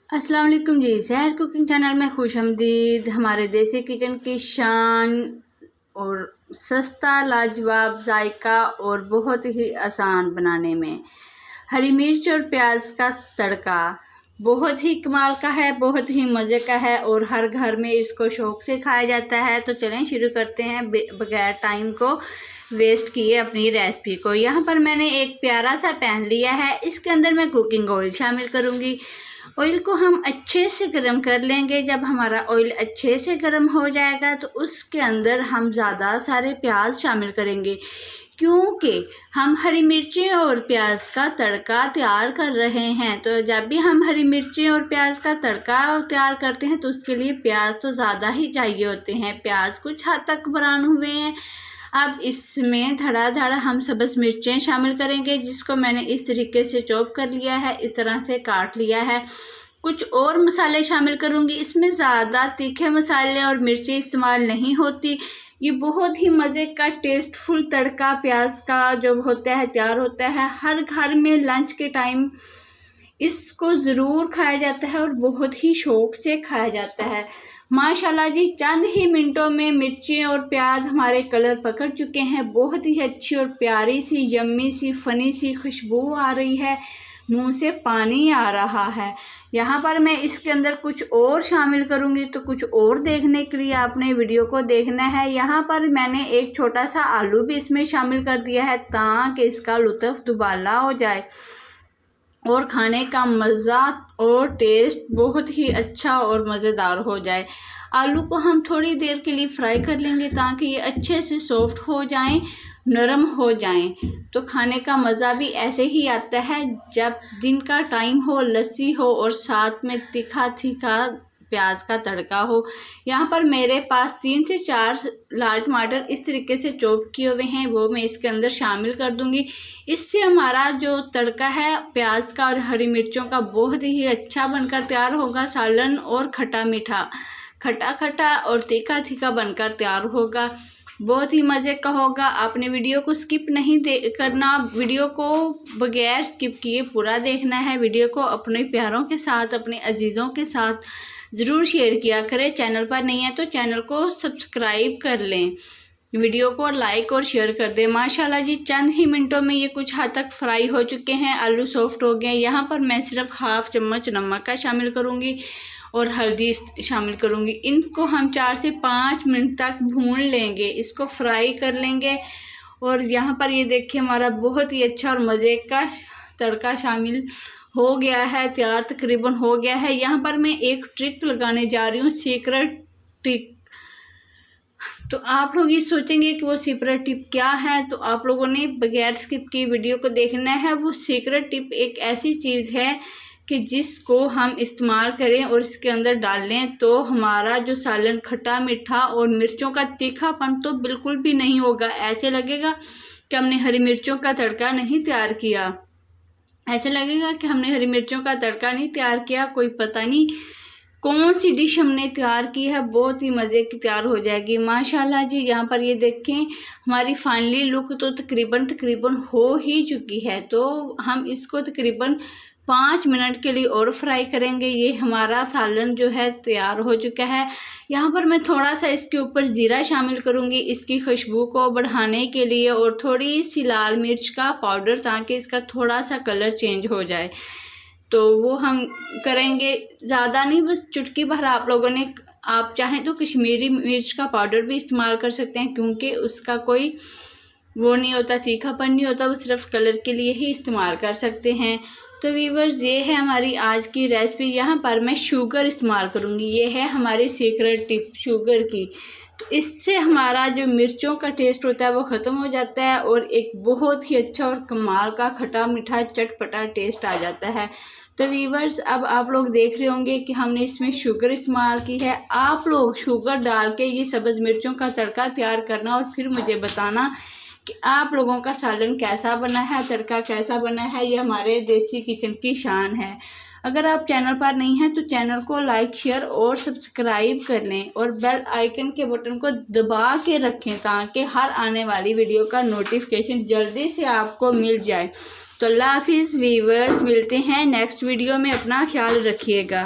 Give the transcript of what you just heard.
अस्सलाम वालेकुम जी। सहर कुकिंग चैनल में खुशामदीद। हमारे देसी किचन की शान और सस्ता लाजवाब जायका और बहुत ही आसान बनाने में हरी मिर्च और प्याज का तड़का बहुत ही कमाल का है, बहुत ही मज़े का है और हर घर में इसको शौक़ से खाया जाता है। तो चलें शुरू करते हैं बगैर टाइम को वेस्ट किए अपनी रेसिपी को। यहाँ पर मैंने एक प्यारा सा पैन लिया है, इसके अंदर मैं कुकिंग ऑयल शामिल करूँगी। ऑयल को हम अच्छे से गर्म कर लेंगे। जब हमारा ऑयल अच्छे से गर्म हो जाएगा तो उसके अंदर हम ज़्यादा सारे प्याज शामिल करेंगे, क्योंकि हम हरी मिर्चें और प्याज का तड़का तैयार कर रहे हैं। तो जब भी हम हरी मिर्चें और प्याज का तड़का तैयार करते हैं तो उसके लिए प्याज तो ज़्यादा ही चाहिए होते हैं। प्याज कुछ हद तक ब्राउन हुए हैं। अब इसमें धड़ाधड़ हम सब्ज़ मिर्चें शामिल करेंगे, जिसको मैंने इस तरीके से चॉप कर लिया है, इस तरह से काट लिया है। कुछ और मसाले शामिल करूँगी। इसमें ज़्यादा तीखे मसाले और मिर्चें इस्तेमाल नहीं होती। ये बहुत ही मज़े का टेस्टफुल तड़का प्याज का जो होता है तैयार होता है। हर घर में लंच के टाइम इसको ज़रूर खाया जाता है और बहुत ही शौक़ से खाया जाता है। माशाल्लाह जी, चंद ही मिनटों में मिर्चें और प्याज हमारे कलर पकड़ चुके हैं। बहुत ही अच्छी और प्यारी सी यम्मी सी फनी सी खुशबू आ रही है, मुंह से पानी आ रहा है। यहाँ पर मैं इसके अंदर कुछ और शामिल करूँगी, तो कुछ और देखने के लिए आपने वीडियो को देखना है। यहाँ पर मैंने एक छोटा सा आलू भी इसमें शामिल कर दिया है, ताकि इसका लुत्फ़ दुबाला हो जाए और खाने का मज़ा और टेस्ट बहुत ही अच्छा और मज़ेदार हो जाए। आलू को हम थोड़ी देर के लिए फ्राई कर लेंगे ताकि ये अच्छे से सॉफ्ट हो जाएं, नरम हो जाएं। तो खाने का मज़ा भी ऐसे ही आता है जब दिन का टाइम हो, लस्सी हो और साथ में तीखा तीखा प्याज का तड़का हो। यहाँ पर मेरे पास 3 से 4 लाल टमाटर इस तरीके से चॉप किए हुए हैं, वो मैं इसके अंदर शामिल कर दूंगी। इससे हमारा जो तड़का है प्याज का और हरी मिर्चों का बहुत ही अच्छा बनकर तैयार होगा। सालन और खट्टा मीठा, खट्टा खट्टा और तीखा तीखा बनकर तैयार होगा। बहुत ही मज़े का होगा। आपने वीडियो को स्किप नहीं करना, वीडियो को बगैर स्किप किए पूरा देखना है। वीडियो को अपने प्यारों के साथ, अपने अजीज़ों के साथ ज़रूर शेयर किया करें। चैनल पर नहीं है तो चैनल को सब्सक्राइब कर लें, वीडियो को लाइक और शेयर कर दें। माशाल्लाह जी, चंद ही मिनटों में ये कुछ हद तक फ्राई हो चुके हैं, आलू सॉफ्ट हो गए। यहाँ पर मैं सिर्फ हाफ चम्मच नमक का शामिल करूँगी और हल्दी शामिल करूँगी। इनको हम 4 से 5 मिनट तक भून लेंगे, इसको फ्राई कर लेंगे। और यहाँ पर ये देखिए हमारा बहुत ही अच्छा और मज़े का तड़का शामिल हो गया है, तैयार तकरीबन हो गया है। यहाँ पर मैं एक ट्रिक लगाने जा रही हूँ, सीक्रेट टिप। तो आप लोग ये सोचेंगे कि वो सीक्रेट टिप क्या है, तो आप लोगों ने बगैर स्किप की वीडियो को देखना है। वो सीक्रेट टिप एक ऐसी चीज़ है कि जिसको हम इस्तेमाल करें और इसके अंदर डाल लें तो हमारा जो सालन खट्टा मीठा और मिर्चों का तीखापन तो बिल्कुल भी नहीं होगा। ऐसे लगेगा कि हमने हरी मिर्चों का तड़का नहीं तैयार किया, ऐसे लगेगा कि हमने हरी मिर्चों का तड़का नहीं तैयार किया, कोई पता नहीं कौन सी डिश हमने तैयार की है। बहुत ही मज़े की तैयार हो जाएगी माशाल्लाह जी। यहाँ पर ये देखें हमारी फाइनली लुक तो तकरीबन हो ही चुकी है। तो हम इसको तकरीबन 5 मिनट के लिए और फ्राई करेंगे। ये हमारा सालन जो है तैयार हो चुका है। यहाँ पर मैं थोड़ा सा इसके ऊपर ज़ीरा शामिल करूँगी इसकी खुशबू को बढ़ाने के लिए, और थोड़ी सी लाल मिर्च का पाउडर ताकि इसका थोड़ा सा कलर चेंज हो जाए। तो वो हम करेंगे, ज़्यादा नहीं, बस चुटकी भर। आप लोगों ने, आप चाहें तो कश्मीरी मिर्च का पाउडर भी इस्तेमाल कर सकते हैं, क्योंकि उसका कोई वो नहीं होता, तीखापन नहीं होता, वो सिर्फ कलर के लिए ही इस्तेमाल कर सकते हैं। तो व्यूअर्स, ये है हमारी आज की रेसिपी। यहाँ पर मैं शुगर इस्तेमाल करूँगी, ये है हमारी सीक्रेट टिप शुगर की। तो इससे हमारा जो मिर्चों का टेस्ट होता है वो ख़त्म हो जाता है और एक बहुत ही अच्छा और कमाल का खट्टा मीठा चटपटा टेस्ट आ जाता है। तो व्यूअर्स, अब आप लोग देख रहे होंगे कि हमने इसमें शुगर इस्तेमाल की है। आप लोग शुगर डाल के ये सब्ज़ मिर्चों का तड़का तैयार करना और फिर मुझे बताना कि आप लोगों का सालन कैसा बना है, तड़का कैसा बना है। ये हमारे देसी किचन की शान है। अगर आप चैनल पर नहीं हैं तो चैनल को लाइक शेयर और सब्सक्राइब कर लें और बेल आइकन के बटन को दबा के रखें ताकि हर आने वाली वीडियो का नोटिफिकेशन जल्दी से आपको मिल जाए। तो अल्लाह हाफिज़ व्यूअर्स, मिलते हैं नेक्स्ट वीडियो में। अपना ख्याल रखिएगा।